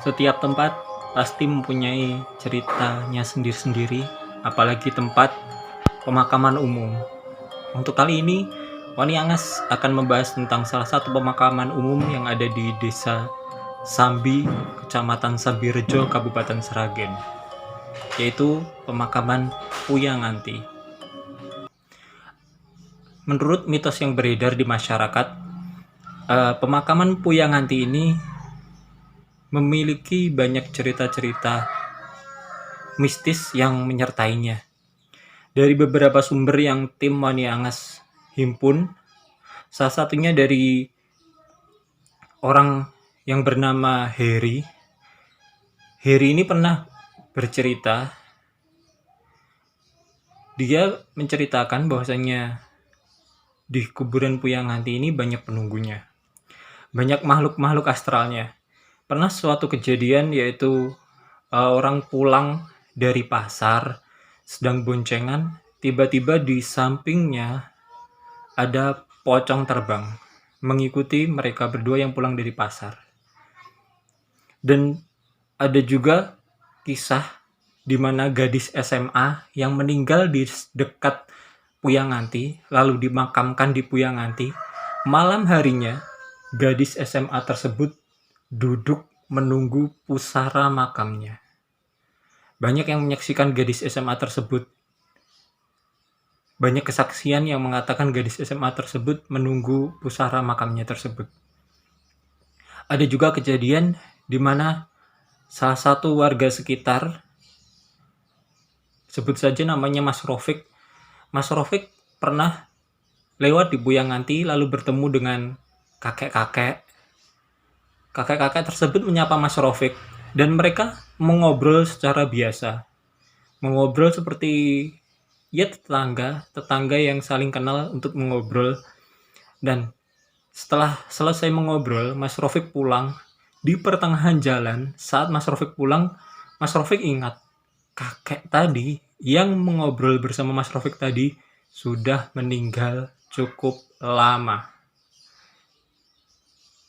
Setiap tempat pasti mempunyai ceritanya sendiri-sendiri, apalagi tempat pemakaman umum. Untuk kali ini, Wani Angas akan membahas tentang salah satu pemakaman umum yang ada di Desa Sambi, Kecamatan Sambirejo, Kabupaten Sragen, yaitu pemakaman Puyanganti. Menurut mitos yang beredar di masyarakat, pemakaman Puyanganti ini memiliki banyak cerita-cerita mistis yang menyertainya. Dari beberapa sumber yang tim Wani Angas himpun, salah satunya dari orang yang bernama Heri. Heri ini pernah bercerita, dia menceritakan bahwasanya di kuburan Puyanganti ini banyak penunggunya, banyak makhluk-makhluk astralnya. Pernah suatu kejadian yaitu orang pulang dari pasar sedang boncengan, tiba-tiba di sampingnya ada pocong terbang mengikuti mereka berdua yang pulang dari pasar. Dan ada juga kisah di mana gadis SMA yang meninggal di dekat Puyanganti lalu dimakamkan di Puyanganti. Malam harinya gadis SMA tersebut duduk menunggu pusara makamnya. Banyak yang menyaksikan gadis SMA tersebut. Banyak kesaksian yang mengatakan gadis SMA tersebut menunggu pusara makamnya tersebut. Ada juga kejadian di mana salah satu warga sekitar, sebut saja namanya Mas Rofik. Mas Rofik pernah lewat di Puyanganti lalu bertemu dengan kakek-kakek. Kakek-kakek tersebut menyapa Mas Rofik dan mereka mengobrol secara biasa. Mengobrol seperti ya tetangga yang saling kenal untuk mengobrol. Dan setelah selesai mengobrol, Mas Rofik pulang. Di pertengahan jalan, saat Mas Rofik pulang, Mas Rofik ingat kakek tadi yang mengobrol bersama Mas Rofik tadi sudah meninggal cukup lama.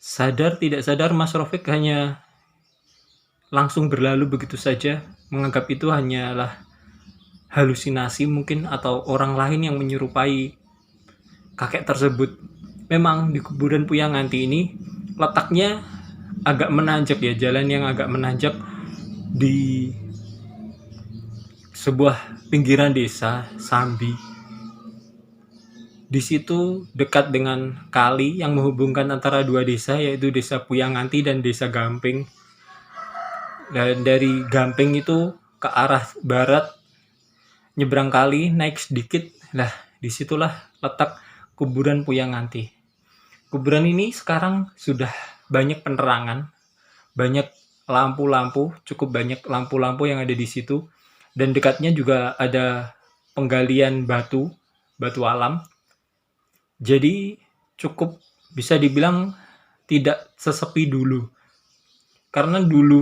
Sadar tidak sadar, Mas Rofik hanya langsung berlalu begitu saja, menganggap itu hanyalah halusinasi mungkin atau orang lain yang menyerupai kakek tersebut. Memang di kuburan Puyanganti ini letaknya agak menanjak ya, jalan yang agak menanjak di sebuah pinggiran desa Sambi. Di situ dekat dengan kali yang menghubungkan antara dua desa, yaitu Desa Puyanganti dan Desa Gamping. Dan dari Gamping itu ke arah barat, nyebrang kali, naik sedikit, lah disitulah letak kuburan Puyanganti. Kuburan ini sekarang sudah banyak penerangan, banyak lampu-lampu, cukup banyak lampu-lampu yang ada di situ. Dan dekatnya juga ada penggalian batu alam. Jadi cukup bisa dibilang tidak sesepi dulu. Karena dulu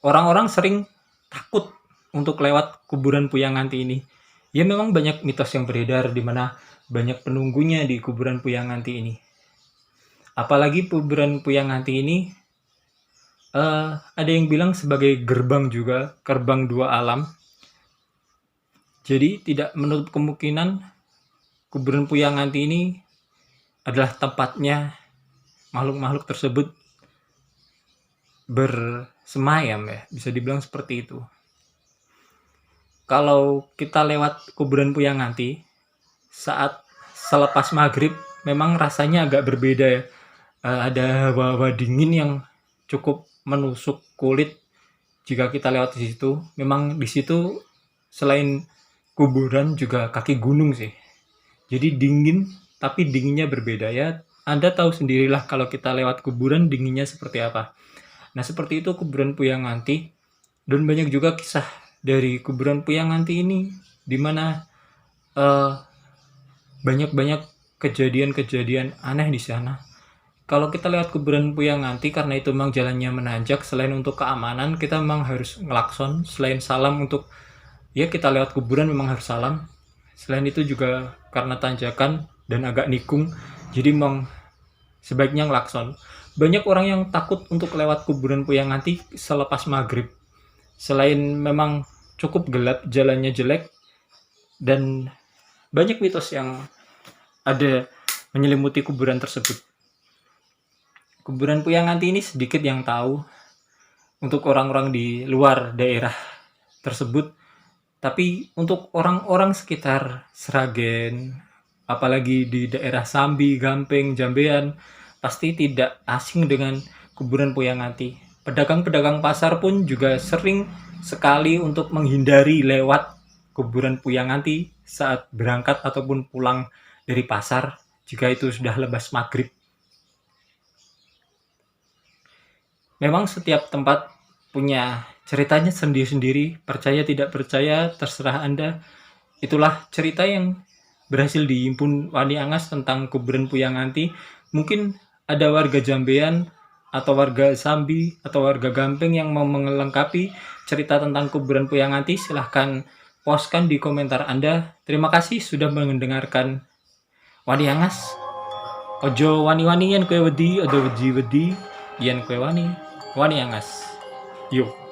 orang-orang sering takut untuk lewat kuburan Puyanganti ini. Ya memang banyak mitos yang beredar di mana banyak penunggunya di kuburan Puyanganti ini. Apalagi kuburan Puyanganti ini ada yang bilang sebagai gerbang juga, gerbang dua alam. Jadi tidak menutup kemungkinan kuburan Puyanganti ini adalah tempatnya makhluk-makhluk tersebut bersemayam ya, bisa dibilang seperti itu. Kalau kita lewat kuburan Puyanganti saat selepas maghrib, memang rasanya agak berbeda ya. Ada hawa-hawa dingin yang cukup menusuk kulit jika kita lewat di situ. Memang di situ selain kuburan juga kaki gunung sih. Jadi dingin, tapi dinginnya berbeda ya. Anda tahu sendirilah kalau kita lewat kuburan dinginnya seperti apa. Nah seperti itu kuburan Puyanganti. Dan banyak juga kisah dari kuburan Puyanganti ini, di mana banyak kejadian-kejadian aneh di sana. Kalau kita lewat kuburan Puyanganti, karena itu memang jalannya menanjak, selain untuk keamanan kita memang harus ngelakson. Selain salam untuk ya kita lewat kuburan memang harus salam. Selain itu juga karena tanjakan dan agak nikung, jadi memang sebaiknya ngelakson. Banyak orang yang takut untuk lewat kuburan Puyanganti selepas maghrib. Selain memang cukup gelap, jalannya jelek, dan banyak mitos yang ada menyelimuti kuburan tersebut. Kuburan Puyanganti ini sedikit yang tahu untuk orang-orang di luar daerah tersebut, tapi untuk orang-orang sekitar Sragen, apalagi di daerah Sambi, Gampeng, Jambean, pasti tidak asing dengan kuburan Puyanganti. Pedagang-pedagang pasar pun juga sering sekali untuk menghindari lewat kuburan Puyanganti saat berangkat ataupun pulang dari pasar jika itu sudah lebas maghrib. Memang setiap tempat punya ceritanya sendiri-sendiri, percaya tidak percaya terserah Anda. Itulah cerita yang berhasil dihimpun Wani Angas tentang kuburan Puyanganti. Mungkin ada warga Jambean atau warga Sambi atau warga Gampeng yang mau melengkapi cerita tentang kuburan Puyanganti, silahkan postkan di komentar Anda. Terima kasih sudah mendengarkan Wani Angas. Ojo wani-wani yen kowe wedi, ojo wedi-wedi yen kowe wani. Wani Angas. Yuk.